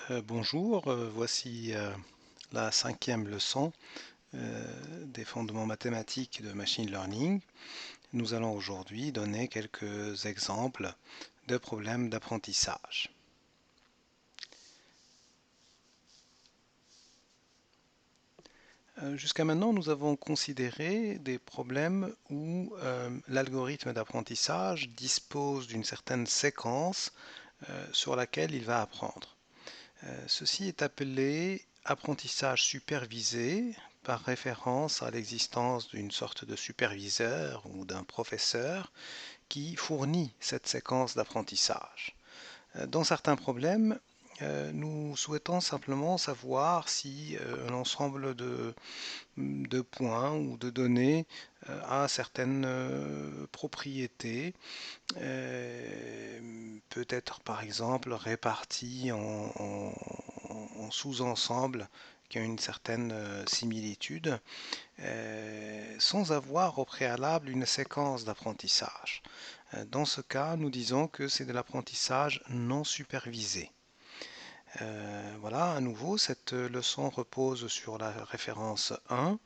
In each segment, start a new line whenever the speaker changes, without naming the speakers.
Bonjour, voici la cinquième leçon des fondements mathématiques de machine learning. Nous allons aujourd'hui donner quelques exemples de problèmes d'apprentissage. Jusqu'à maintenant, nous avons considéré des problèmes où l'algorithme d'apprentissage dispose d'une certaine séquence sur laquelle il va apprendre. Ceci est appelé apprentissage supervisé par référence à l'existence d'une sorte de superviseur ou d'un professeur qui fournit cette séquence d'apprentissage. Dans certains problèmes, nous souhaitons simplement savoir si un ensemble de points ou de données a certaines propriétés, peut être par exemple réparties en sous-ensembles qui ont une certaine similitude, sans avoir au préalable une séquence d'apprentissage. Dans ce cas, nous disons que c'est de l'apprentissage non supervisé. Voilà, à nouveau, cette leçon repose sur la référence 1,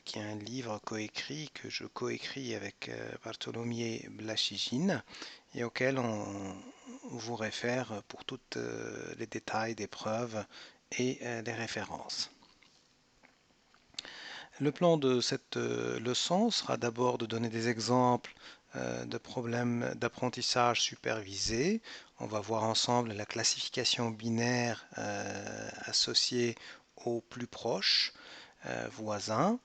qui est un livre coécrit que je coécris avec Bartholomié Blachigine et auquel on vous réfère pour tous les détails des preuves et des références. Le plan de cette leçon sera d'abord de donner des exemples de problèmes d'apprentissage supervisé. On va voir ensemble la classification binaire associée aux plus proches voisins.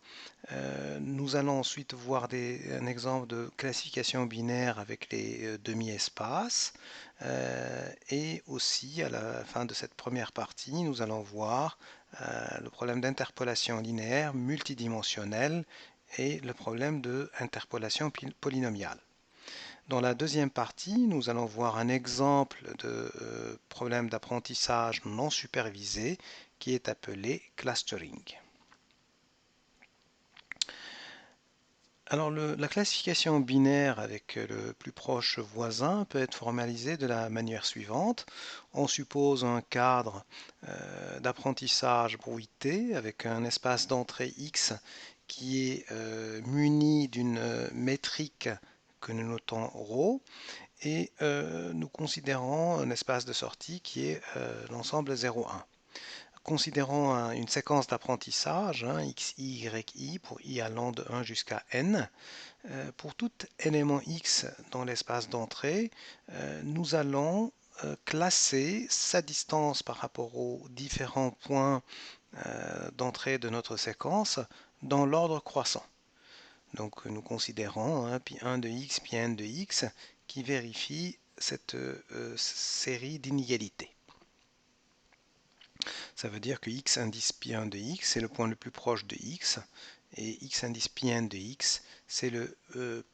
Nous allons ensuite voir un exemple de classification binaire avec les demi-espaces. Et aussi, à la fin de cette première partie, nous allons voir le problème d'interpolation linéaire multidimensionnelle et le problème d'interpolation polynomiale. Dans la deuxième partie, nous allons voir un exemple de problème d'apprentissage non supervisé qui est appelé clustering. Alors la classification binaire avec le plus proche voisin peut être formalisée de la manière suivante. On suppose un cadre d'apprentissage bruité avec un espace d'entrée X qui est muni d'une métrique que nous notons ρ et nous considérons un espace de sortie qui est l'ensemble 0,1. Considérons une séquence d'apprentissage, hein, x, y, i, pour i allant de 1 jusqu'à n. Pour tout élément x dans l'espace d'entrée, nous allons classer sa distance par rapport aux différents points d'entrée de notre séquence dans l'ordre croissant. Donc nous considérons pi 1 de x, pi n de x qui vérifie cette série d'inégalités. Ça veut dire que x indice pi 1 de x, c'est le point le plus proche de x, et x indice pi n de x, c'est le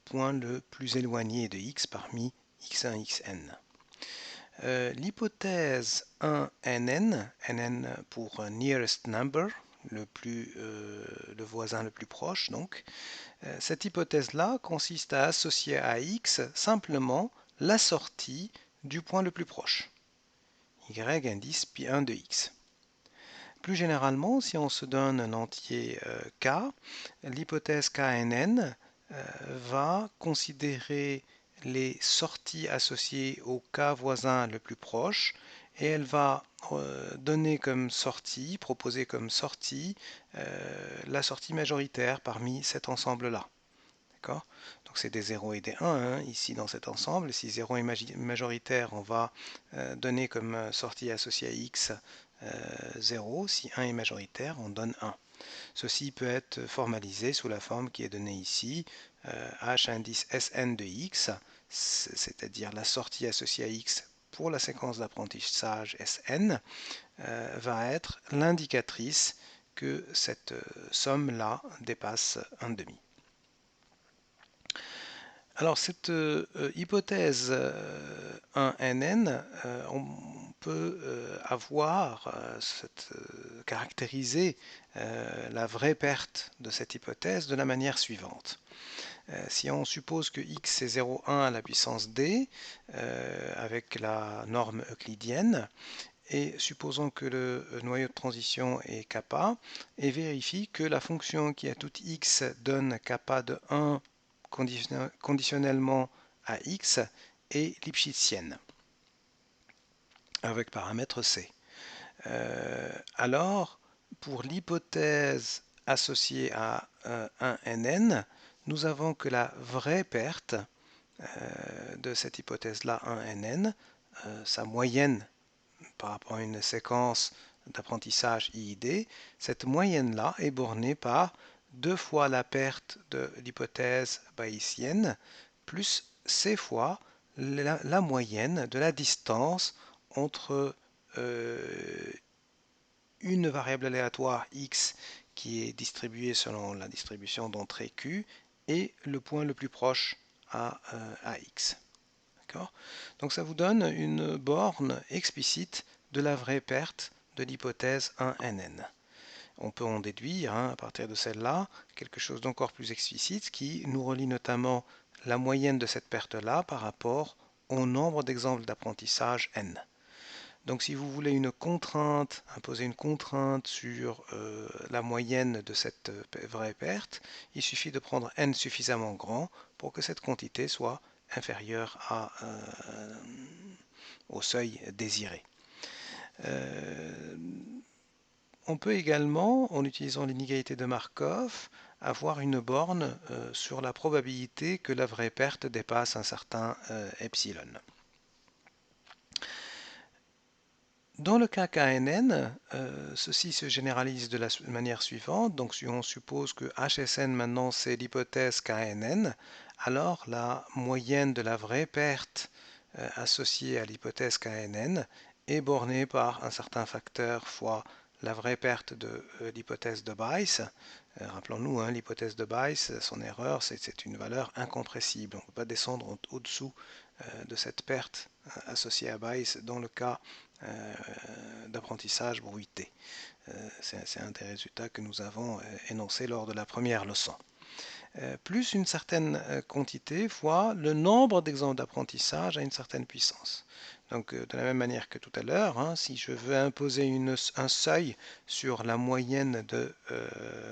point le plus éloigné de x parmi x1, xn. L'hypothèse 1nn, nn pour nearest number, le voisin le plus proche, donc, cette hypothèse-là consiste à associer à x simplement la sortie du point le plus proche, y indice pi 1 de x. Plus généralement, si on se donne un entier k, l'hypothèse knn va considérer les sorties associées au k voisin le plus proche et elle va donner comme sortie, proposer comme sortie, la sortie majoritaire parmi cet ensemble-là. D'accord? Donc c'est des 0 et des 1 hein, ici dans cet ensemble. Si 0 est majoritaire, on va donner comme sortie associée à x 0. Si 1 est majoritaire, on donne 1. Ceci peut être formalisé sous la forme qui est donnée ici, h indice Sn de x, c'est-à-dire la sortie associée à x pour la séquence d'apprentissage Sn, va être l'indicatrice que cette somme-là dépasse 1,5. Alors cette hypothèse 1nn, on peut caractériser la vraie perte de cette hypothèse de la manière suivante. Si on suppose que x est 0,1 à la puissance d avec la norme euclidienne, et supposons que le noyau de transition est kappa, et vérifie que la fonction qui à toute x donne kappa de 1 conditionnellement à x est lipschitzienne, avec paramètre c. Alors, pour l'hypothèse associée à 1nn, nous avons que la vraie perte de cette hypothèse-là 1nn, sa moyenne par rapport à une séquence d'apprentissage IID, cette moyenne-là est bornée par 2 fois la perte de l'hypothèse bayésienne plus c fois la moyenne de la distance entre une variable aléatoire x qui est distribuée selon la distribution d'entrée Q et le point le plus proche à x. Donc ça vous donne une borne explicite de la vraie perte de l'hypothèse 1nn. On peut en déduire, à partir de celle-là, quelque chose d'encore plus explicite qui nous relie notamment la moyenne de cette perte-là par rapport au nombre d'exemples d'apprentissage n. Donc si vous voulez une contrainte, imposer une contrainte sur la moyenne de cette vraie perte, il suffit de prendre n suffisamment grand pour que cette quantité soit inférieure au seuil désiré. On peut également, en utilisant l'inégalité de Markov, avoir une borne sur la probabilité que la vraie perte dépasse un certain epsilon. Dans le cas KNN, ceci se généralise de la manière suivante. Donc si on suppose que HSN maintenant c'est l'hypothèse KNN, alors la moyenne de la vraie perte associée à l'hypothèse KNN est bornée par un certain facteur fois la vraie perte de l'hypothèse de Bayes. Rappelons-nous, l'hypothèse de Bayes, son erreur, c'est une valeur incompressible. On ne peut pas descendre au-dessous de cette perte associée à Bayes dans le cas d'apprentissage bruité. C'est un des résultats que nous avons énoncé lors de la première leçon. Plus une certaine quantité fois le nombre d'exemples d'apprentissage à une certaine puissance. Donc de la même manière que tout à l'heure, si je veux imposer un seuil sur la moyenne de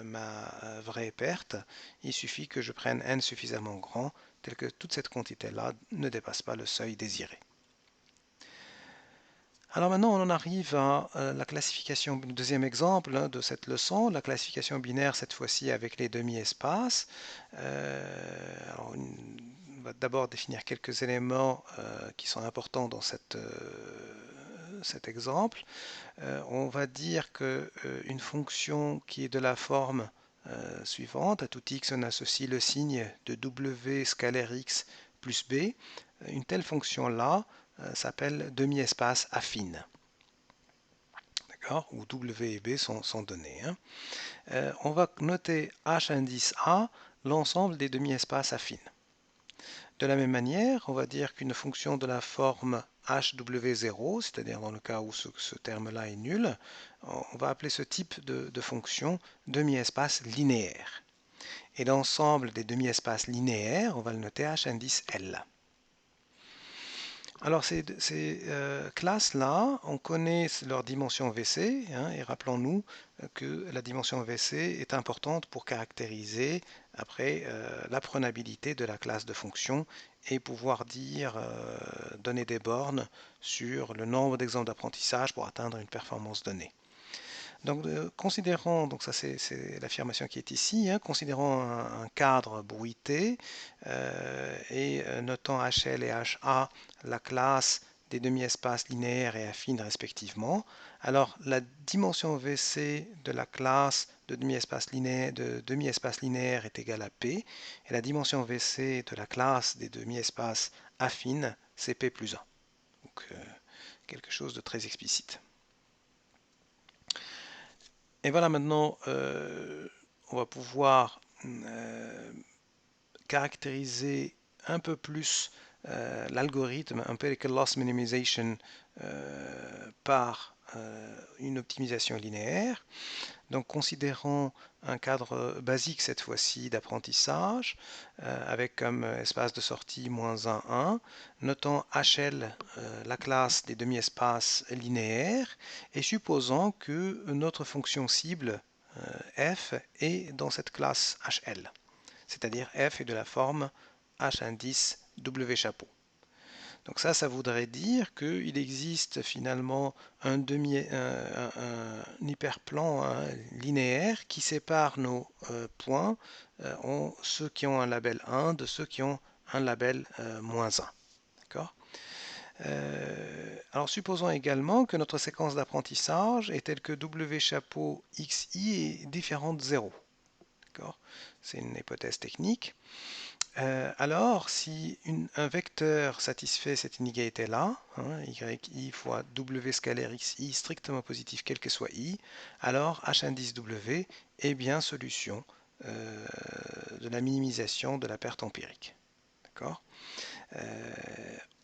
ma vraie perte, il suffit que je prenne n suffisamment grand, tel que toute cette quantité-là ne dépasse pas le seuil désiré. Alors maintenant, on en arrive à la classification, le deuxième exemple de cette leçon, la classification binaire, cette fois-ci avec les demi-espaces. On va d'abord définir quelques éléments qui sont importants dans cet exemple. On va dire qu'une fonction qui est de la forme suivante, à tout x on associe le signe de w scalaire x plus b, une telle fonction-là s'appelle demi-espace affine. D'accord, où W et B sont donnés. On va noter H indice A l'ensemble des demi-espaces affines. De la même manière, on va dire qu'une fonction de la forme HW0, c'est-à-dire dans le cas où ce terme-là est nul, on va appeler ce type de fonction demi-espace linéaire. Et l'ensemble des demi-espaces linéaires, on va le noter H indice L. Alors ces classes-là, on connaît leur dimension VC, et rappelons-nous que la dimension VC est importante pour caractériser après l'apprenabilité de la classe de fonction et pouvoir donner des bornes sur le nombre d'exemples d'apprentissage pour atteindre une performance donnée. Donc, considérons, donc ça c'est l'affirmation qui est ici, considérons un cadre bruité et notant HL et HA la classe des demi-espaces linéaires et affines respectivement. Alors, la dimension VC de la classe de demi-espace linéaire est égale à P, et la dimension VC de la classe des demi-espaces affines, c'est P plus 1. Donc, quelque chose de très explicite. Et voilà, maintenant, on va pouvoir caractériser un peu plus l'algorithme Empirical Loss Minimization par une optimisation linéaire. Donc considérons un cadre basique cette fois-ci d'apprentissage avec comme espace de sortie -1, 1. Notons HL la classe des demi-espaces linéaires et supposons que notre fonction cible f est dans cette classe HL, c'est-à-dire f est de la forme H indice W chapeau. Donc ça voudrait dire qu'il existe finalement un hyperplan linéaire qui sépare nos points en ceux qui ont un label 1 de ceux qui ont un label -1. D'accord. Alors supposons également que notre séquence d'apprentissage est telle que W chapeau XI est différente de 0. C'est une hypothèse technique. Alors, si un vecteur satisfait cette inégalité-là, yi fois w scalaire xi strictement positif quel que soit i, alors h indice w est bien solution de la minimisation de la perte empirique. D'accord.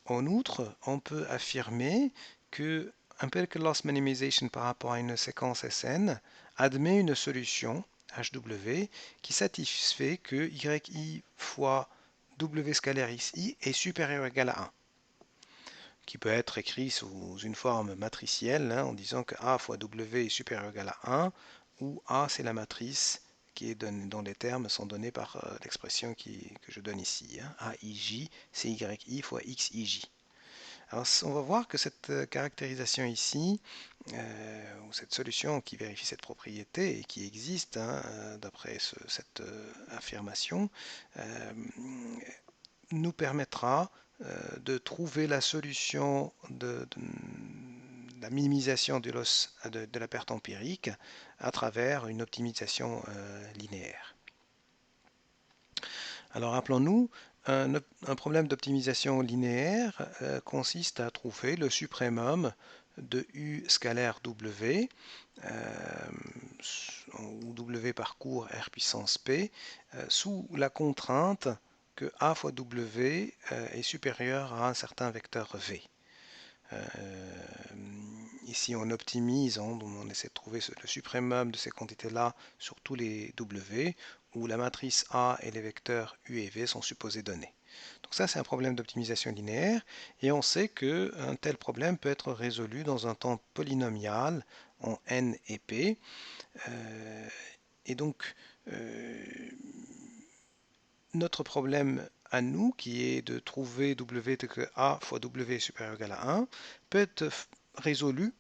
En outre, on peut affirmer que Empirical Loss Minimization par rapport à une séquence Sn admet une solution HW qui satisfait que yi fois w scalaire xi est supérieur ou égal à 1, qui peut être écrit sous une forme matricielle en disant que a fois w est supérieur ou égal à 1, où a c'est la matrice qui est donnée, dont les termes sont donnés par l'expression que je donne ici. AIJ, c'est yi fois xij. Alors, on va voir que cette caractérisation ici, ou cette solution qui vérifie cette propriété et qui existe d'après cette affirmation, nous permettra de trouver la solution de la minimisation de la perte empirique à travers une optimisation linéaire. Alors rappelons-nous, un problème d'optimisation linéaire consiste à trouver le suprémum de U scalaire W, où W parcourt R puissance P, sous la contrainte que A fois W est supérieur à un certain vecteur V. Ici on optimise, on essaie de trouver le suprémum de ces quantités-là sur tous les W, où la matrice A et les vecteurs U et V sont supposés donnés. Donc ça c'est un problème d'optimisation linéaire, et on sait qu'un tel problème peut être résolu dans un temps polynomial en N et P. Et donc notre problème à nous, qui est de trouver W tel que A fois W est supérieur ou égal à 1, peut être résolu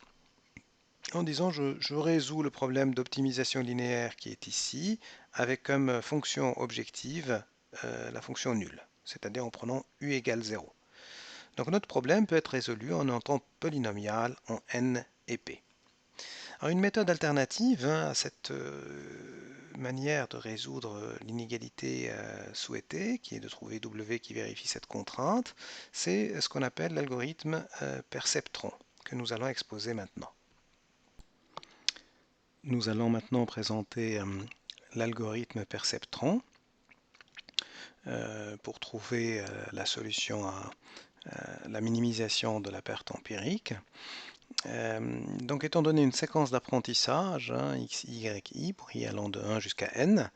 en disant je résous le problème d'optimisation linéaire qui est ici avec comme fonction objective la fonction nulle, c'est-à-dire en prenant U égale 0. Donc notre problème peut être résolu en un temps polynomial en N et P. Alors une méthode alternative à cette manière de résoudre l'inégalité souhaitée, qui est de trouver W qui vérifie cette contrainte, c'est ce qu'on appelle l'algorithme perceptron, que nous allons exposer maintenant. Nous allons maintenant présenter l'algorithme perceptron pour trouver la solution à la minimisation de la perte empirique. Donc étant donné une séquence d'apprentissage, x, y, i, pour y allant de 1 jusqu'à n,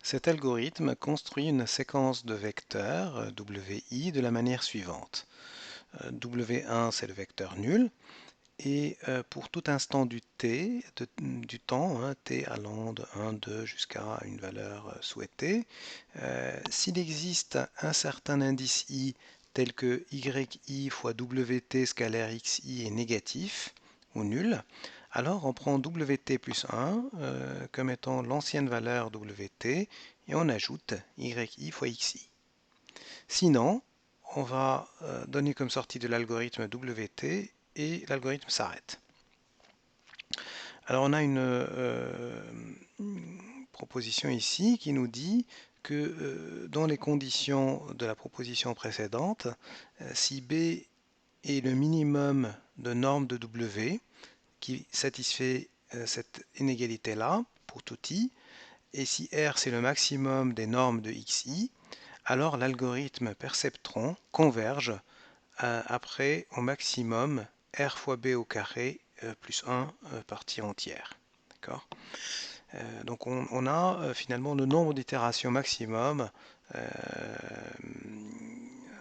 cet algorithme construit une séquence de vecteurs wi de la manière suivante. W1 c'est le vecteur nul, et pour tout instant du t, du temps, t allant de 1, 2 jusqu'à une valeur souhaitée, s'il existe un certain indice i tel que yi fois wt scalaire xi est négatif ou nul, alors on prend wt plus 1 comme étant l'ancienne valeur wt et on ajoute yi fois xi. Sinon, on va donner comme sortie de l'algorithme wt et l'algorithme s'arrête. Alors on a une proposition ici qui nous dit que dans les conditions de la proposition précédente, si B est le minimum de normes de W qui satisfait cette inégalité-là pour tout i, et si R c'est le maximum des normes de xi, alors l'algorithme perceptron converge après au maximum r fois b au carré plus 1 partie entière. D'accord. Donc on a finalement le nombre d'itérations maximum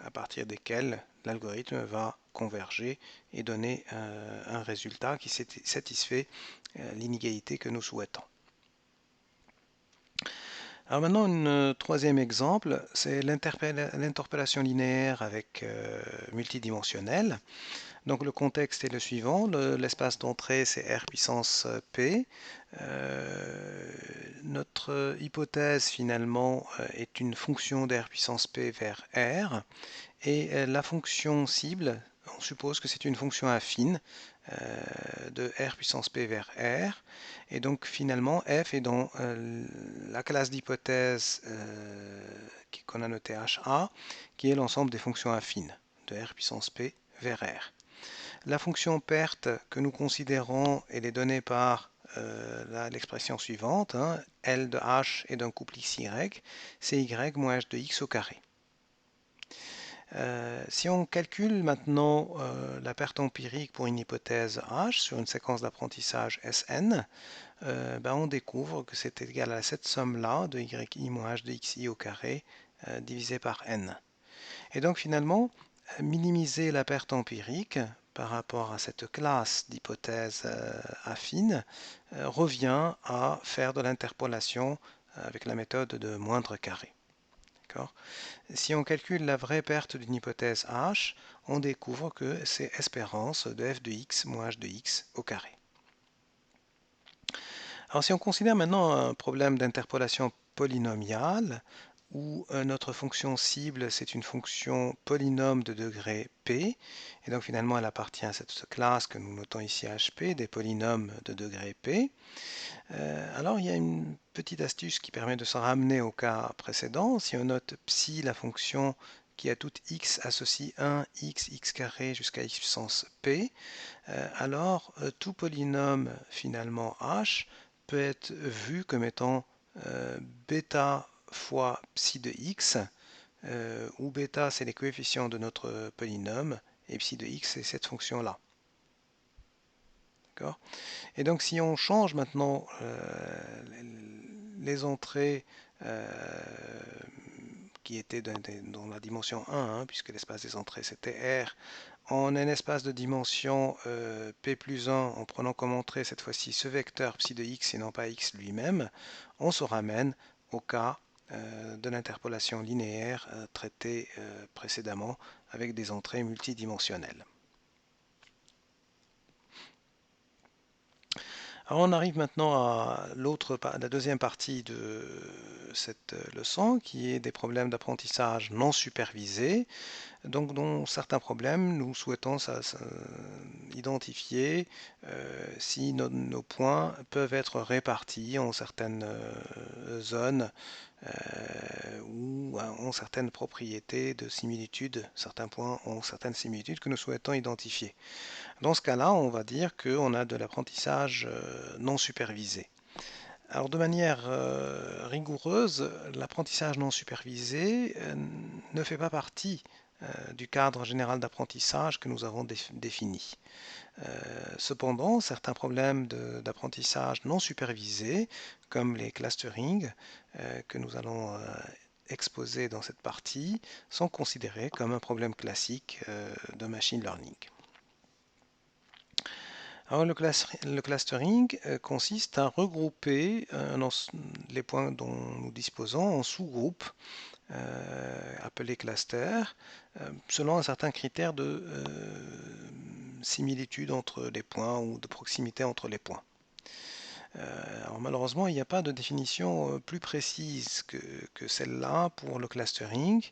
à partir desquelles l'algorithme va converger et donner un résultat qui satisfait l'inégalité que nous souhaitons. Alors maintenant, un troisième exemple, c'est l'interpellation linéaire avec multidimensionnelle. Donc le contexte est le suivant, l'espace d'entrée c'est R puissance P. Notre hypothèse finalement est une fonction d'R puissance P vers R. Et la fonction cible, on suppose que c'est une fonction affine de R puissance P vers R. Et donc finalement, f est dans la classe d'hypothèse qu'on a notée HA, qui est l'ensemble des fonctions affines de R puissance P vers R. La fonction perte que nous considérons, elle est donnée par l'expression suivante, hein, L de H est d'un couple XY, c'est Y moins H de X au carré. Si on calcule maintenant la perte empirique pour une hypothèse H sur une séquence d'apprentissage Sn, on découvre que c'est égal à cette somme-là de yi moins h de xi au carré divisé par n. Et donc finalement, minimiser la perte empirique par rapport à cette classe d'hypothèses affines revient à faire de l'interpolation avec la méthode de moindre carré. Si on calcule la vraie perte d'une hypothèse H, on découvre que c'est espérance de f de x moins h de x au carré. Alors si on considère maintenant un problème d'interpolation polynomiale, où notre fonction cible c'est une fonction polynôme de degré p, et donc finalement elle appartient à cette classe que nous notons ici HP, des polynômes de degré p, alors il y a une petite astuce qui permet de se ramener au cas précédent. Si on note psi, la fonction qui à tout x associe 1, x, x carré jusqu'à x puissance p, alors tout polynôme finalement h peut être vu comme étant bêta fois psi de x, où bêta c'est les coefficients de notre polynôme et psi de x c'est cette fonction-là. D'accord ? Et donc si on change maintenant les entrées qui étaient dans la dimension 1, hein, puisque l'espace des entrées c'était R, en un espace de dimension p plus 1, en prenant comme entrée cette fois-ci ce vecteur psi de x et non pas x lui-même, on se ramène au cas de l'interpolation linéaire traité précédemment avec des entrées multidimensionnelles. Alors on arrive maintenant à la deuxième partie de cette leçon qui est des problèmes d'apprentissage non supervisés. Donc dans certains problèmes, nous souhaitons identifier si nos points peuvent être répartis en certaines zones ou ont certaines propriétés de similitude, certains points ont certaines similitudes que nous souhaitons identifier. Dans ce cas-là, on va dire qu'on a de l'apprentissage non supervisé. Alors de manière rigoureuse, l'apprentissage non supervisé ne fait pas partie du cadre général d'apprentissage que nous avons défini. Cependant, certains problèmes d'apprentissage non supervisé, comme les clusterings que nous allons exposer dans cette partie, sont considérés comme un problème classique de machine learning. Alors, le clustering consiste à regrouper les points dont nous disposons en sous-groupes appelés clusters selon un certain critère de similitude entre les points ou de proximité entre les points. Alors malheureusement, il n'y a pas de définition plus précise que celle-là pour le clustering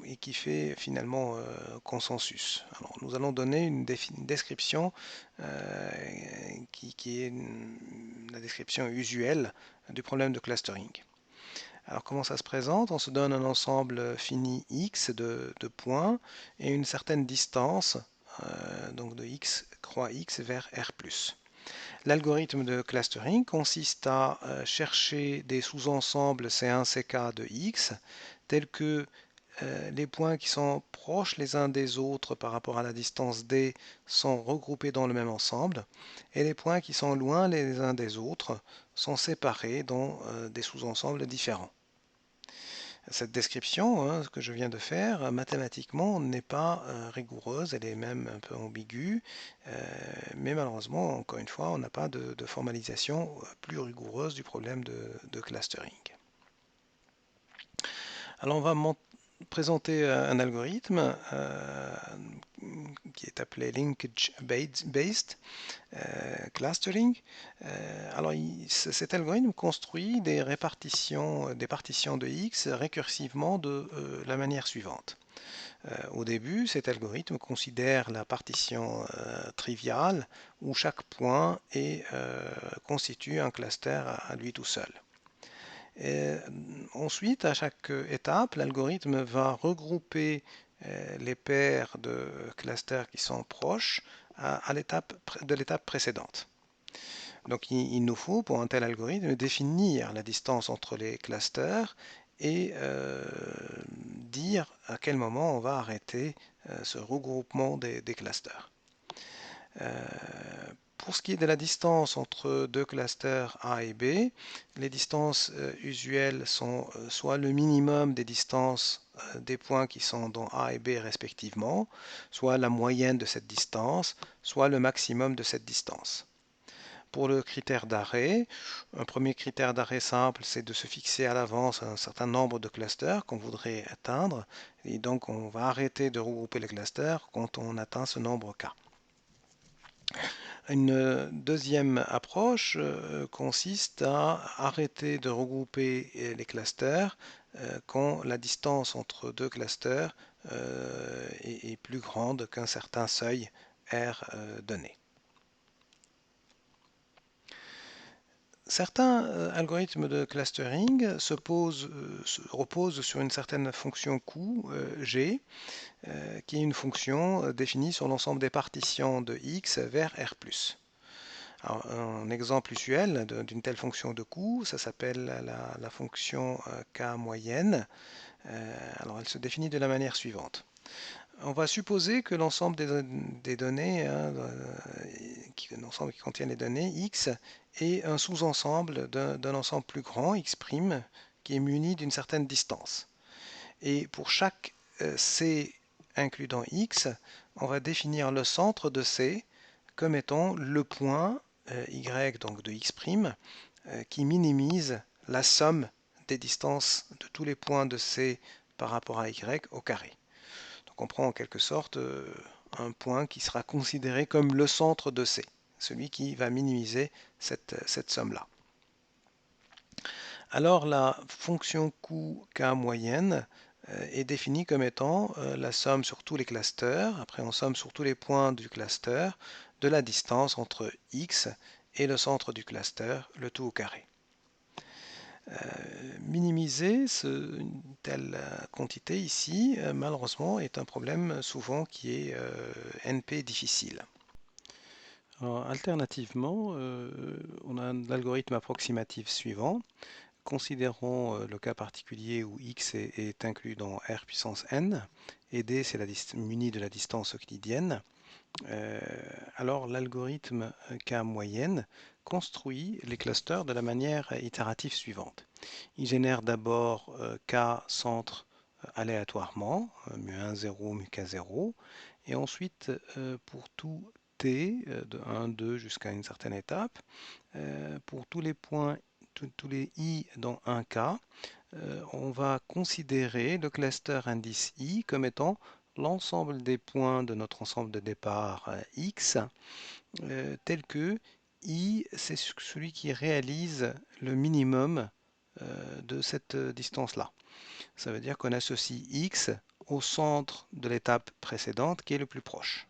et qui fait finalement consensus. Alors, nous allons donner une description qui est la description usuelle du problème de clustering. Alors comment ça se présente? On se donne un ensemble fini x de points et une certaine distance, donc de x croix x vers R+. L'algorithme de clustering consiste à chercher des sous-ensembles C1, CK de X, tels que les points qui sont proches les uns des autres par rapport à la distance D sont regroupés dans le même ensemble, et les points qui sont loin les uns des autres sont séparés dans des sous-ensembles différents. Cette description, ce que je viens de faire, mathématiquement, n'est pas rigoureuse, elle est même un peu ambiguë, mais malheureusement, encore une fois, on n'a pas de formalisation plus rigoureuse du problème de clustering. Alors, on va présenter un algorithme qui est appelé linkage-based clustering. Alors, cet algorithme construit des répartitions, des partitions de X récursivement de la manière suivante. Au début, cet algorithme considère la partition triviale où chaque point constitue un cluster à lui tout seul. Et ensuite, à chaque étape, l'algorithme va regrouper les paires de clusters qui sont proches à l'étape précédente. Donc il nous faut, pour un tel algorithme, définir la distance entre les clusters et dire à quel moment on va arrêter ce regroupement des clusters. Pour ce qui est de la distance entre deux clusters A et B, les distances usuelles sont soit le minimum des distances des points qui sont dans A et B respectivement, soit la moyenne de cette distance, soit le maximum de cette distance. Pour le critère d'arrêt, un premier critère d'arrêt simple, c'est de se fixer à l'avance un certain nombre de clusters qu'on voudrait atteindre, et donc on va arrêter de regrouper les clusters quand on atteint ce nombre K. Une deuxième approche consiste à arrêter de regrouper les clusters quand la distance entre deux clusters est plus grande qu'un certain seuil R donné. Certains algorithmes de clustering reposent sur une certaine fonction coût G, qui est une fonction définie sur l'ensemble des partitions de X vers R+. Alors, un exemple usuel d'une telle fonction de coût, ça s'appelle la fonction K moyenne. Alors, elle se définit de la manière suivante. On va supposer que l'ensemble des données, l'ensemble qui contient les données X, est un sous-ensemble d'un ensemble plus grand, X', qui est muni d'une certaine distance. Et pour chaque C inclus dans X, on va définir le centre de C comme étant le point Y, donc de X', qui minimise la somme des distances de tous les points de C par rapport à Y au carré. Donc on prend en quelque sorte un point qui sera considéré comme le centre de C, celui qui va minimiser cette somme-là. Alors la fonction coût K moyenne est définie comme étant la somme sur tous les clusters, après on somme sur tous les points du cluster, de la distance entre X et le centre du cluster, le tout au carré. Minimiser une telle quantité ici, malheureusement, est un problème souvent qui est NP difficile. Alors, alternativement, on a un algorithme approximatif suivant. Considérons le cas particulier où x est inclus dans R puissance n, et d c'est muni de la distance euclidienne. Alors l'algorithme K moyenne construit les clusters de la manière itérative suivante. Il génère d'abord K centres aléatoirement, mu1, 0, mu k 0, et ensuite pour tout t de 1, 2 jusqu'à une certaine étape, pour tous les points, tous les i dans un k, on va considérer le cluster indice i comme étant l'ensemble des points de notre ensemble de départ X, tel que I, c'est celui qui réalise le minimum de cette distance-là. Ça veut dire qu'on associe X au centre de l'étape précédente qui est le plus proche.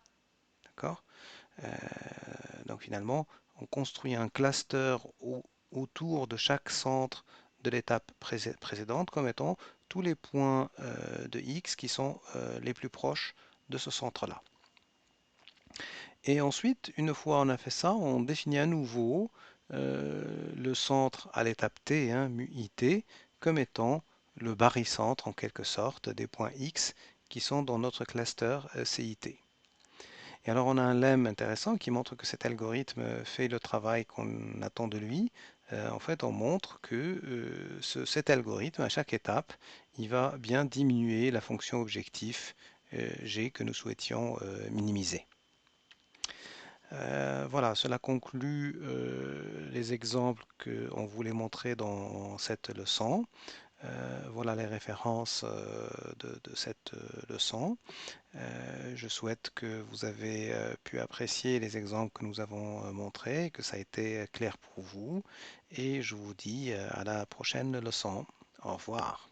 D'accord ? Donc finalement, on construit un cluster autour de chaque centre de l'étape précédente comme étant tous les points de X qui sont les plus proches de ce centre-là. Et ensuite, une fois on a fait ça, on définit à nouveau le centre à l'étape T, hein, mu IT, comme étant le barycentre en quelque sorte des points X qui sont dans notre cluster CIT. Et alors on a un lemme intéressant qui montre que cet algorithme fait le travail qu'on attend de lui. En fait, on montre que cet algorithme, à chaque étape, il va bien diminuer la fonction objectif G que nous souhaitions minimiser. Voilà, cela conclut les exemples qu'on voulait montrer dans cette leçon. Voilà les références de cette leçon. Je souhaite que vous avez pu apprécier les exemples que nous avons montrés, que ça a été clair pour vous. Et je vous dis à la prochaine leçon. Au revoir.